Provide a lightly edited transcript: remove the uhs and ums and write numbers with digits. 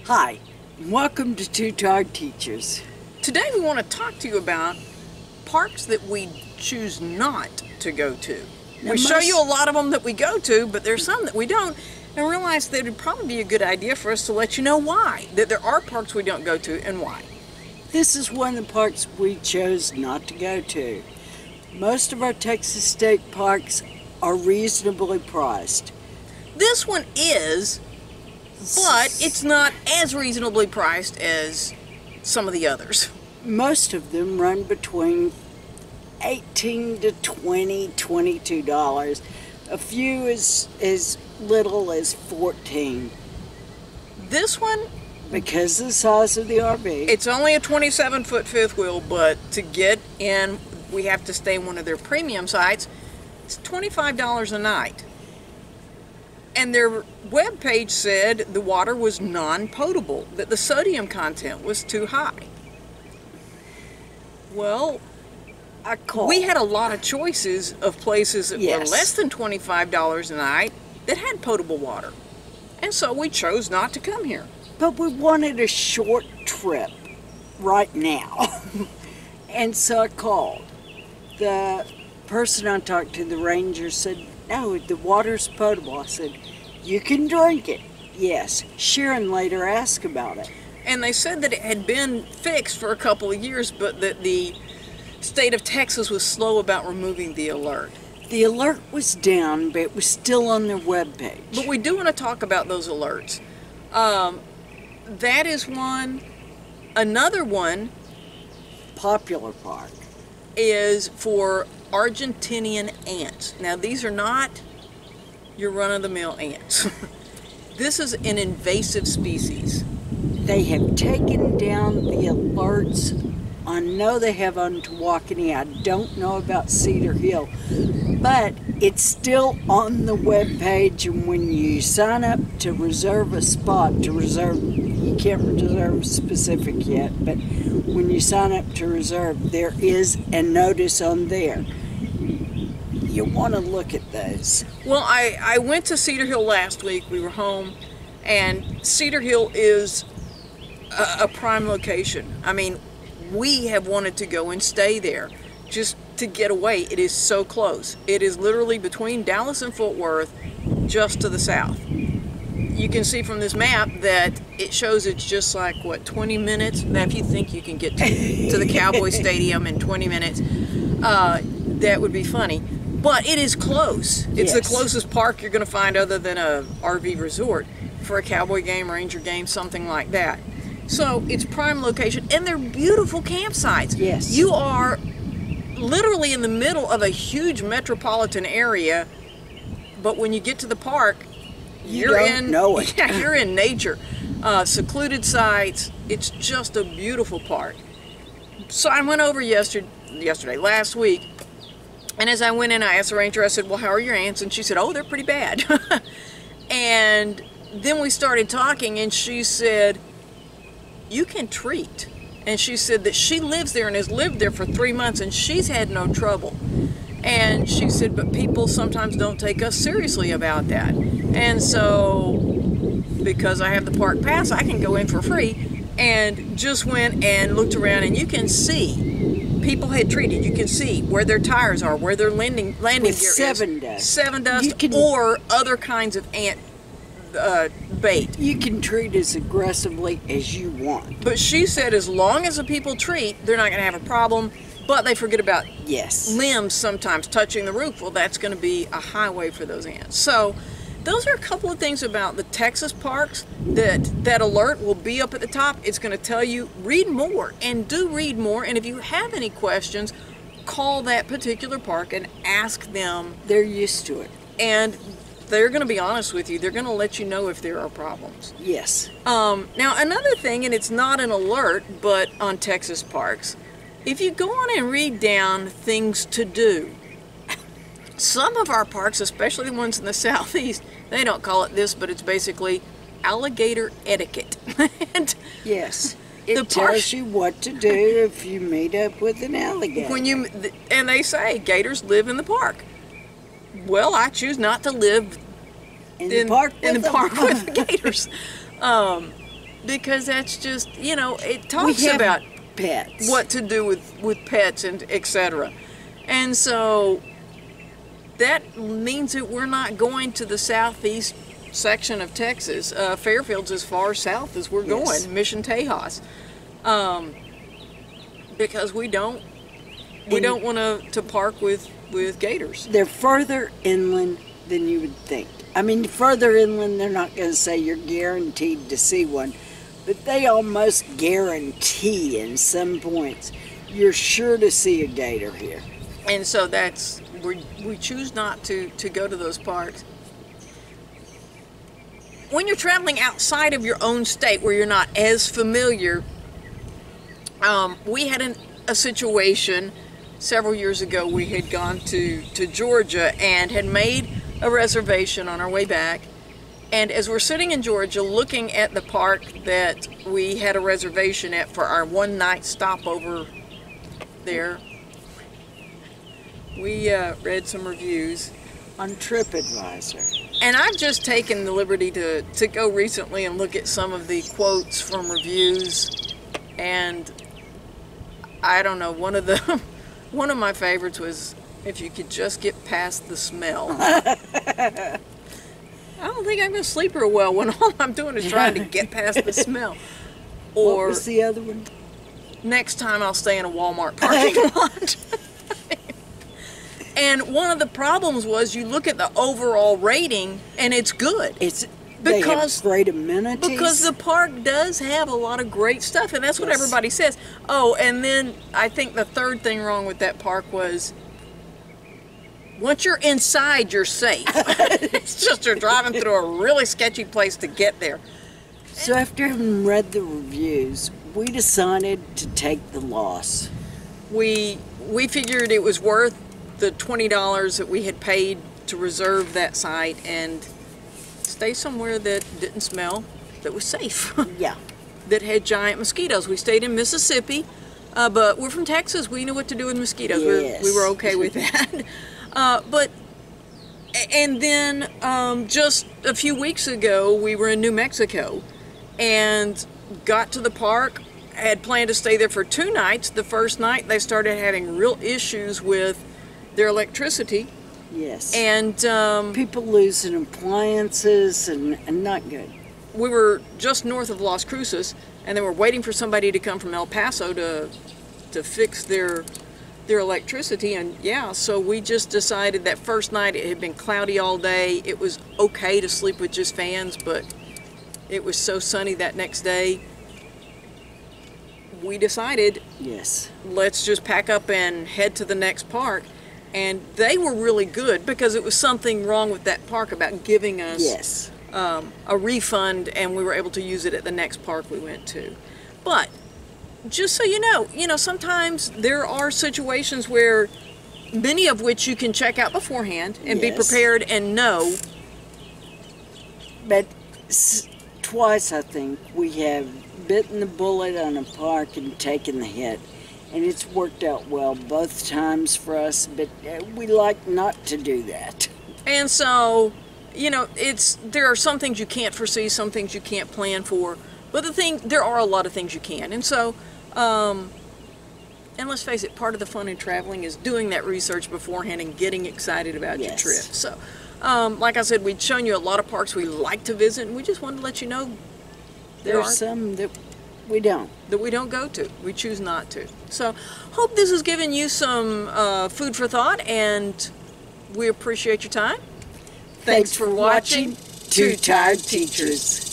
Hi, and welcome to Two Tired Teachers. Today we want to talk to you about parks that we choose not to go to. We show you a lot of them that we go to, but there's some that we don't, and realize that it would probably be a good idea for us to let you know why. That there are parks we don't go to and why. This is one of the parks we chose not to go to. Most of our Texas state parks are reasonably priced. This one is, but it's not as reasonably priced as some of the others. Most of them run between $18 to $20, $22. A few as little as $14. This one, because of the size of the RV. it's only a 27-foot fifth wheel, but to get in, we have to stay in one of their premium sites. It's $25 a night. And their webpage said the water was non-potable, that the sodium content was too high. Well, we had a lot of choices of places that were less than $25 a night that had potable water. And so we chose not to come here. But we wanted a short trip right now. And so I called. The person I talked to, the ranger, said, no, the water's potable. I said, you can drink it. Yes. Sharon later asked about it. And they said that it had been fixed for a couple of years, but that the state of Texas was slow about removing the alert. The alert was down, but it was still on their webpage. But we do want to talk about those alerts. That is one. Another one, popular park, is for Argentinian ants. Now, these are not your run-of-the-mill ants. This is an invasive species. They have taken down the alerts. I know they have on Tawakoni. I don't know about Cedar Hill, but it's still on the web page. And when you sign up to reserve a spot, you can't reserve specific yet, but when you sign up to reserve, there is a notice on there. You want to look at those. Well, I went to Cedar Hill last week. We were home, and Cedar Hill is a prime location. I mean, we have wanted to go and stay there just to get away. It is so close. It is literally between Dallas and Fort Worth, just to the south. You can see from this map that it shows it's just like, what, 20 minutes? Now, if you think you can get to the Cowboy Stadium in 20 minutes, that would be funny. But it is close. It's the closest park you're going to find other than a RV resort for a cowboy game, ranger game, something like that. So it's prime location, and they're beautiful campsites. Yes. You are literally in the middle of a huge metropolitan area, but when you get to the park, you're in nature. Secluded sites. It's just a beautiful park. So I went over last week, and as I went in, I asked the ranger, I said, well, how are your ants? And she said, oh, they're pretty bad. And then we started talking, and she said, you can treat. And she said that she lives there and has lived there for 3 months, and she's had no trouble. And she said, but people sometimes don't take us seriously about that. And so, because I have the park pass, I can go in for free, and just went and looked around, and you can see people had treated. You can see where their tires are, where their landing gear is. Seven dust, or other kinds of ant bait. You can treat as aggressively as you want. But she said as long as the people treat, they're not going to have a problem, but they forget about limbs sometimes touching the roof. Well, that's going to be a highway for those ants. So those are a couple of things about the Texas parks that alert will be up at the top. It's going to tell you, read more, and do read more. And if you have any questions, call that particular park and ask them. They're used to it. And they're going to be honest with you. They're going to let you know if there are problems. Yes. Now, another thing, and it's not an alert, but on Texas parks, if you go on and read down things to do, some of our parks, especially the ones in the southeast, they don't call it this, but it's basically alligator etiquette. And yes. It tells you what to do if you meet up with an alligator. And they say gators live in the park. Well, I choose not to live in the park with the gators. because that's just, you know, it talks about pets, what to do with pets and etc. And so that means that we're not going to the southeast section of Texas. Fairfield's as far south as we're going, Mission Tejas, because we don't want to park with gators. They're further inland than you would think. I mean, further inland, they're not going to say you're guaranteed to see one, but they almost guarantee in some points you're sure to see a gator here. And so that's, we choose not to go to those parks. When you're traveling outside of your own state where you're not as familiar, we had a situation several years ago. We had gone to Georgia and had made a reservation on our way back. And as we're sitting in Georgia looking at the park that we had a reservation at for our one-night stopover there, we read some reviews on TripAdvisor. And I've just taken the liberty to go recently and look at some of the quotes from reviews. And I don't know, one of my favorites was, if you could just get past the smell. I don't think I'm going to sleep real well when all I'm doing is trying to get past the smell. Or what was the other one? Next time I'll stay in a Walmart parking lot. And one of the problems was you look at the overall rating and it's good. They have great amenities. Because the park does have a lot of great stuff, and that's what everybody says. Oh, and then I think the third thing wrong with that park was, once you're inside, you're safe. It's just you're driving through a really sketchy place to get there. So after having read the reviews, we decided to take the loss. We figured it was worth the $20 that we had paid to reserve that site and stay somewhere that didn't smell, that was safe. Yeah. That had giant mosquitoes. We stayed in Mississippi, but we're from Texas. We knew what to do with mosquitoes. Yes. We were okay with that. And then just a few weeks ago, we were in New Mexico and got to the park, had planned to stay there for 2 nights. The first night, they started having real issues with their electricity. Yes. And people losing appliances and not good. We were just north of Las Cruces, and they were waiting for somebody to come from El Paso to fix their electricity. And yeah, so we just decided that first night, it had been cloudy all day. It was okay to sleep with just fans, but it was so sunny that next day. We decided, yes, let's just pack up and head to the next park. And they were really good because it was something wrong with that park about giving us a refund, and we were able to use it at the next park we went to. But just so you know, sometimes there are situations where many of which you can check out beforehand and be prepared and know. But twice, I think, we have bitten the bullet on a park and taken the hit. And it's worked out well both times for us, but we like not to do that. And so, there are some things you can't foresee, some things you can't plan for, but there are a lot of things you can. And so, and let's face it, part of the fun in traveling is doing that research beforehand and getting excited about your trip. So, like I said, we'd shown you a lot of parks we like to visit, and we just wanted to let you know there are some that we don't. That we don't go to. We choose not to. So, hope this has given you some food for thought, and we appreciate your time. Thanks for watching Two Tired Teachers.